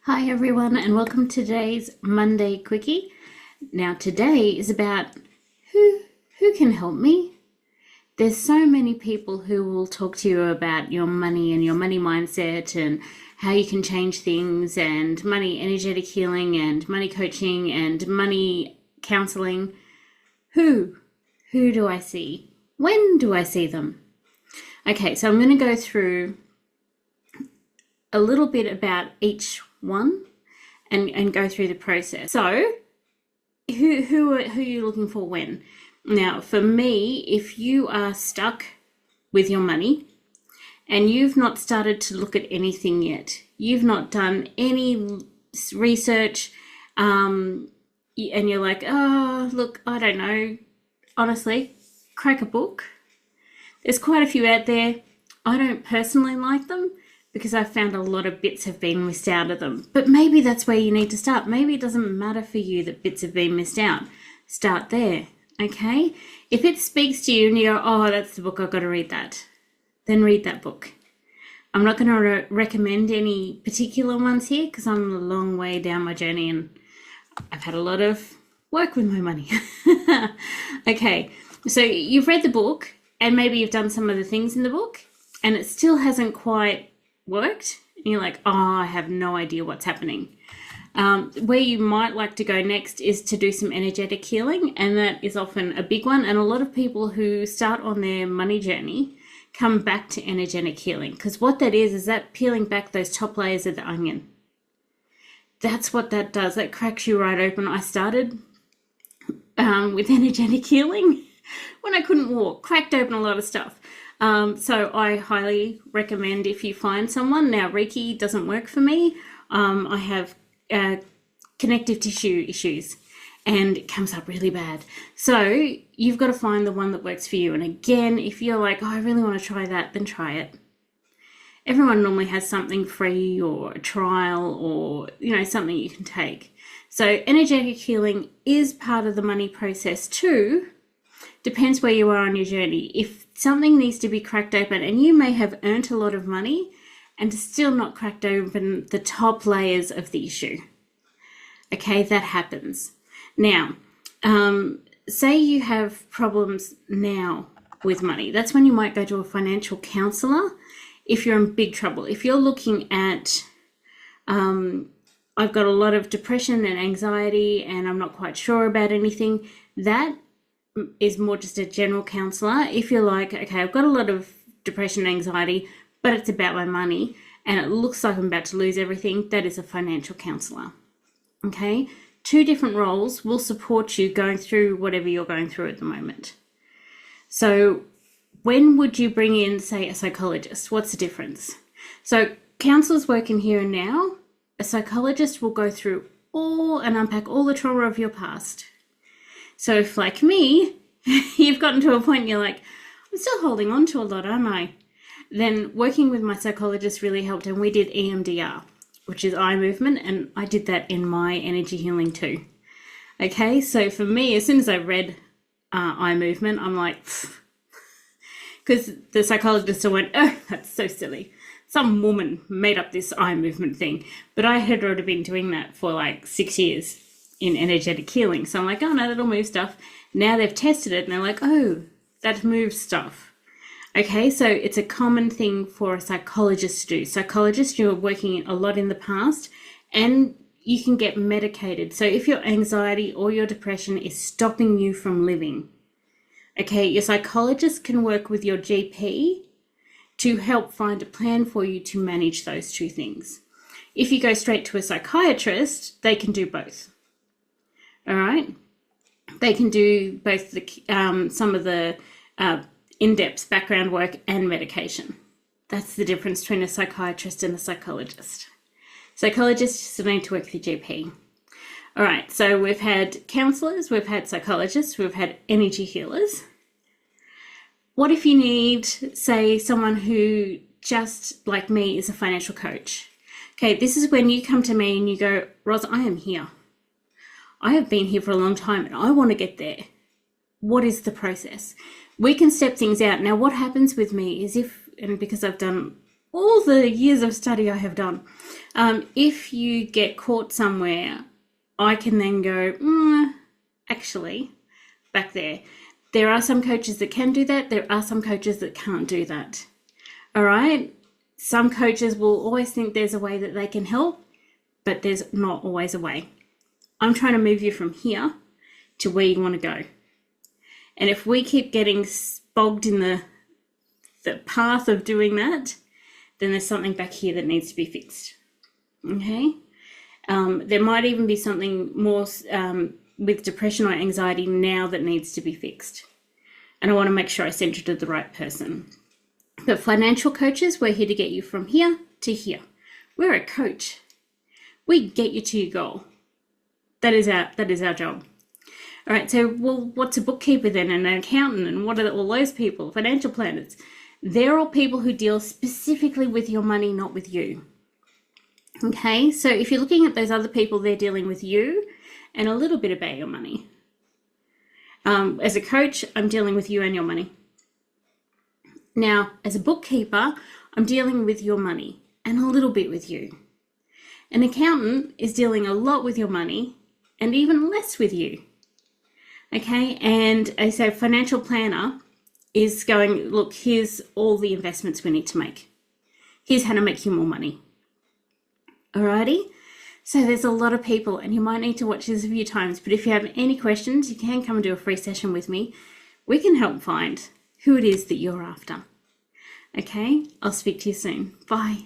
Hi everyone, and welcome to today's Monday Quickie. Now today is about who can help me. There's so many people who will talk to you about your money and your money mindset and how you can change things, and money energetic healing and money coaching and money counseling. Who do I see? When do I see them? Okay, so I'm going to go through a little bit about each one and go through the process. So who are you looking for when? Now, for me, if you are stuck with your money and you've not started to look at anything yet, you've not done any research, and you're like, oh, look, I don't know, honestly, crack a book. There's quite a few out there. I don't personally like them because I found a lot of bits have been missed out of them. But maybe that's where you need to start. Maybe it doesn't matter for you that bits have been missed out. Start there, okay? If it speaks to you and you go, oh, that's the book, I've got to read that, then read that book. I'm not going to recommend any particular ones here because I'm a long way down my journey and I've had a lot of work with my money. Okay, so you've read the book and maybe you've done some of the things in the book and it still hasn't quite worked, and you're like, oh, I have no idea what's happening. Where you might like to go next is to do some energetic healing, and that is often a big one. And a lot of people who start on their money journey come back to energetic healing, because what that is that peeling back those top layers of the onion. That's what that does. That cracks you right open. I started with energetic healing when I couldn't walk, cracked open a lot of stuff. So I highly recommend if you find someone. Now, Reiki doesn't work for me. I have connective tissue issues and it comes up really bad. So you've got to find the one that works for you. And again, if you're like, oh, I really want to try that, then try it. Everyone normally has something free or a trial or, something you can take. So energetic healing is part of the money process too. Depends where you are on your journey. If something needs to be cracked open, and you may have earned a lot of money and still not cracked open the top layers of the issue. Okay, that happens. Now, say you have problems now with money. That's when you might go to a financial counselor if you're in big trouble. If you're looking at, I've got a lot of depression and anxiety and I'm not quite sure about anything, that is more just a general counsellor. If you're like, okay, I've got a lot of depression and anxiety, but it's about my money and it looks like I'm about to lose everything, that is a financial counsellor. Okay, two different roles will support you going through whatever you're going through at the moment. So when would you bring in, say, a psychologist? What's the difference? So counsellors work in here and now. A psychologist will go through all and unpack all the trauma of your past. So if, like me, you've gotten to a point and you're like, I'm still holding on to a lot, aren't I? Then working with my psychologist really helped, and we did EMDR, which is eye movement, and I did that in my energy healing too. Okay, so for me, as soon as I read eye movement, I'm like, because the psychologist went, oh, that's so silly. Some woman made up this eye movement thing, but I had already been doing that for like 6 years. In energetic healing. So I'm like, oh no, that'll move stuff. Now they've tested it and they're like, oh, that moves stuff. Okay, so it's a common thing for a psychologist to do. Psychologists, you're working a lot in the past and you can get medicated. So if your anxiety or your depression is stopping you from living, okay, your psychologist can work with your GP to help find a plan for you to manage those two things. If you go straight to a psychiatrist, they can do both. All right, they can do both the some of the in-depth background work and medication. That's the difference between a psychiatrist and a psychologist. Psychologists still need to work with your GP. All right, so we've had counsellors, we've had psychologists, we've had energy healers. What if you need, say, someone who just like me is a financial coach? Okay, this is when you come to me and you go, Ros, I am here. I have been here for a long time and I want to get there. What is the process? We can step things out. Now, what happens with me is and because I've done all the years of study I have done, If you get caught somewhere, I can then go, actually, back there. There are some coaches that can do that. There are some coaches that can't do that. All right? Some coaches will always think there's a way that they can help, but there's not always a way. I'm trying to move you from here to where you want to go. And if we keep getting bogged in the path of doing that, then there's something back here that needs to be fixed. Okay? There might even be something more with depression or anxiety now that needs to be fixed. And I want to make sure I send you to the right person. But financial coaches, we're here to get you from here to here. We're a coach. We get you to your goal. That is our job. All right, so what's a bookkeeper then, and an accountant, and what are all those people? Financial planners. They're all people who deal specifically with your money, not with you. Okay, so if you're looking at those other people, they're dealing with you and a little bit about your money. As a coach, I'm dealing with you and your money. Now, as a bookkeeper, I'm dealing with your money and a little bit with you. An accountant is dealing a lot with your money and even less with you. Okay, and as a financial planner is going, look, here's all the investments we need to make. Here's how to make you more money. Alrighty, so there's a lot of people, and you might need to watch this a few times, but if you have any questions, you can come and do a free session with me. We can help find who it is that you're after. Okay, I'll speak to you soon. Bye.